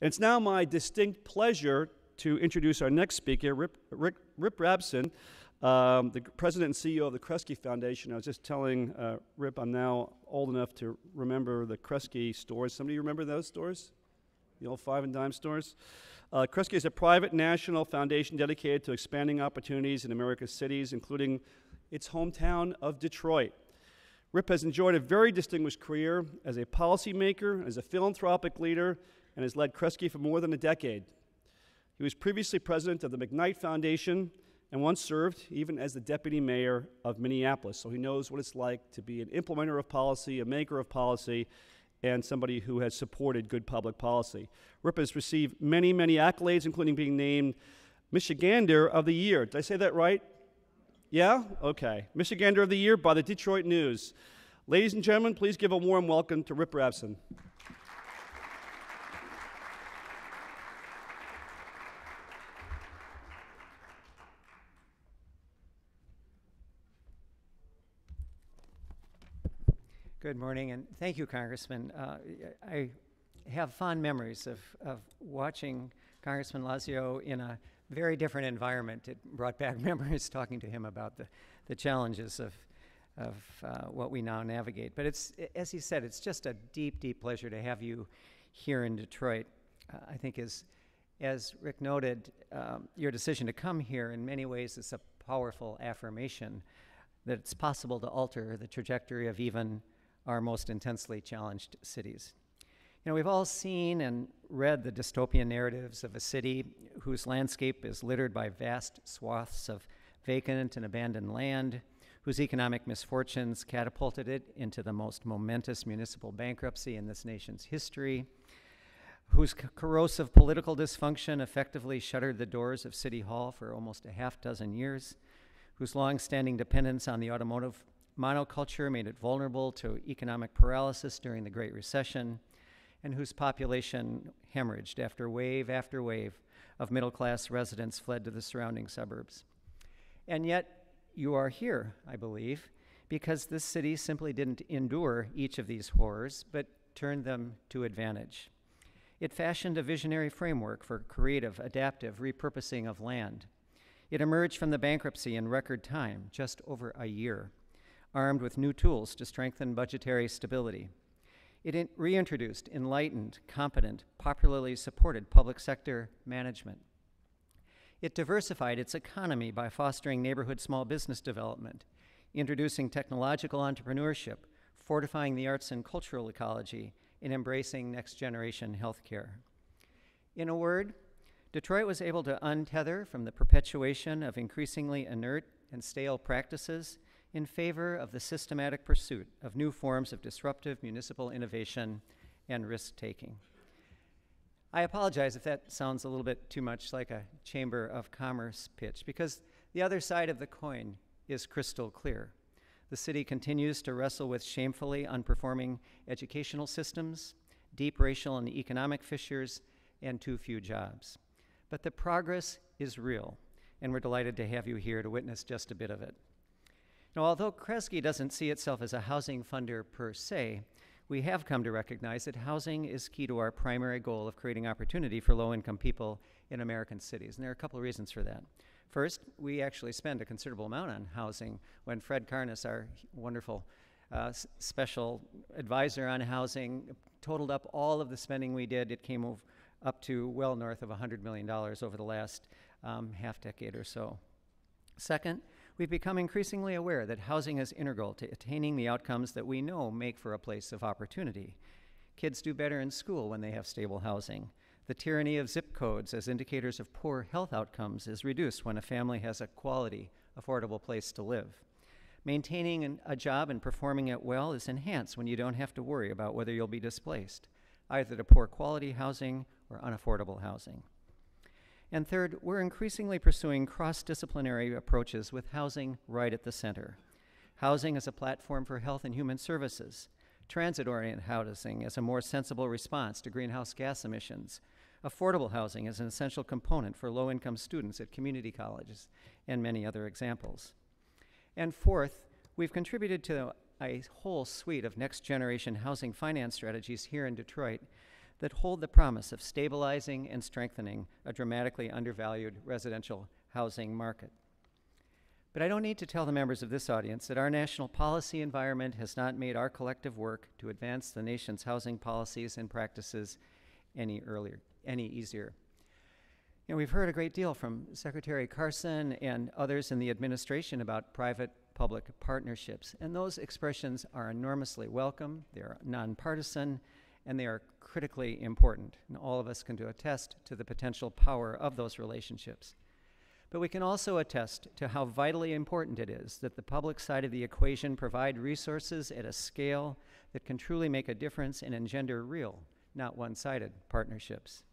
And it's now my distinct pleasure to introduce our next speaker, Rip Rapson, the president and CEO of the Kresge Foundation. I was just telling Rip I'm now old enough to remember the Kresge stores. Somebody remember those stores? The old 5 and dime stores? Kresge is a private national foundation dedicated to expanding opportunities in America's cities, including its hometown of Detroit. Rip has enjoyed a very distinguished career as a policymaker, as a philanthropic leader, and has led Kresge for more than a decade. He was previously president of the McKnight Foundation and once served even as the deputy mayor of Minneapolis. So he knows what it's like to be an implementer of policy, a maker of policy, and somebody who has supported good public policy. Rip has received many, many accolades, including being named Michigander of the Year. Did I say that right? Yeah? Okay. Michigander of the Year by the Detroit News. Ladies and gentlemen, please give a warm welcome to Rip Rapson. Good morning, and thank you, Congressman. I have fond memories of watching Congressman Lazio in a very different environment. It brought back memories talking to him about the challenges of what we now navigate. But it's, as he said, it's just a deep, deep pleasure to have you here in Detroit. I think as Rick noted, your decision to come here in many ways is a powerful affirmation that it's possible to alter the trajectory of even our most intensely challenged cities. You know, we've all seen and read the dystopian narratives of a city whose landscape is littered by vast swaths of vacant and abandoned land, whose economic misfortunes catapulted it into the most momentous municipal bankruptcy in this nation's history, whose corrosive political dysfunction effectively shuttered the doors of City Hall for almost a half-dozen years, whose long-standing dependence on the automotive monoculture made it vulnerable to economic paralysis during the Great Recession, and whose population hemorrhaged after wave of middle-class residents fled to the surrounding suburbs. And yet, you are here, I believe, because this city simply didn't endure each of these horrors, but turned them to advantage. It fashioned a visionary framework for creative, adaptive repurposing of land. It emerged from the bankruptcy in record time, just over a year, armed with new tools to strengthen budgetary stability. It reintroduced enlightened, competent, popularly supported public sector management. It diversified its economy by fostering neighborhood small business development, introducing technological entrepreneurship, fortifying the arts and cultural ecology, and embracing next-generation healthcare. In a word, Detroit was able to untether from the perpetuation of increasingly inert and stale practices in favor of the systematic pursuit of new forms of disruptive municipal innovation and risk-taking. I apologize if that sounds a little bit too much like a Chamber of Commerce pitch, because the other side of the coin is crystal clear. The city continues to wrestle with shamefully unperforming educational systems, deep racial and economic fissures, and too few jobs. But the progress is real, and we're delighted to have you here to witness just a bit of it. Now, although Kresge doesn't see itself as a housing funder per se, we have come to recognize that housing is key to our primary goal of creating opportunity for low-income people in American cities. And there are a couple of reasons for that. First, we actually spend a considerable amount on housing. When Fred Karnas, our wonderful special advisor on housing, totaled up all of the spending we did, it came up to well north of $100 million over the last half decade or so. Second, we've become increasingly aware that housing is integral to attaining the outcomes that we know make for a place of opportunity. Kids do better in school when they have stable housing. The tyranny of zip codes as indicators of poor health outcomes is reduced when a family has a quality, affordable place to live. Maintaining a job and performing it well is enhanced when you don't have to worry about whether you'll be displaced, either to poor quality housing or unaffordable housing. And third, we're increasingly pursuing cross-disciplinary approaches with housing right at the center. Housing as a platform for health and human services, transit-oriented housing as a more sensible response to greenhouse gas emissions, affordable housing as an essential component for low-income students at community colleges, and many other examples. And fourth, we've contributed to a whole suite of next-generation housing finance strategies here in Detroit that hold the promise of stabilizing and strengthening a dramatically undervalued residential housing market. But I don't need to tell the members of this audience that our national policy environment has not made our collective work to advance the nation's housing policies and practices any easier. You know, we've heard a great deal from Secretary Carson and others in the administration about private-public partnerships, and those expressions are enormously welcome, they're nonpartisan, and they are critically important. And all of us can attest to the potential power of those relationships. But we can also attest to how vitally important it is that the public side of the equation provide resources at a scale that can truly make a difference and engender real, not one-sided partnerships.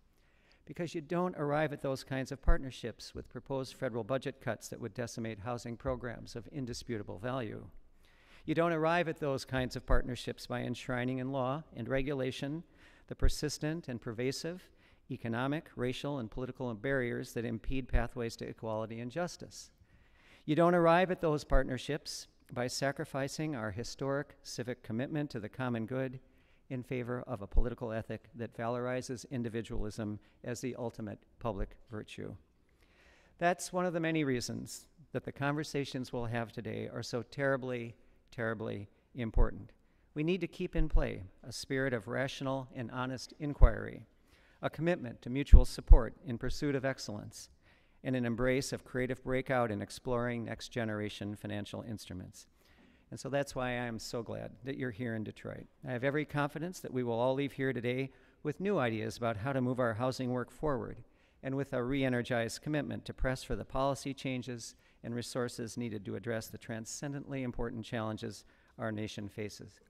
Because you don't arrive at those kinds of partnerships with proposed federal budget cuts that would decimate housing programs of indisputable value. You don't arrive at those kinds of partnerships by enshrining in law and regulation the persistent and pervasive economic, racial, and political barriers that impede pathways to equality and justice. You don't arrive at those partnerships by sacrificing our historic civic commitment to the common good in favor of a political ethic that valorizes individualism as the ultimate public virtue. That's one of the many reasons that the conversations we'll have today are so terribly, terribly important. We need to keep in play a spirit of rational and honest inquiry, a commitment to mutual support in pursuit of excellence, and an embrace of creative breakout in exploring next-generation financial instruments. And so that's why I am so glad that you're here in Detroit. I have every confidence that we will all leave here today with new ideas about how to move our housing work forward, and with a re-energized commitment to press for the policy changes and resources needed to address the transcendently important challenges our nation faces.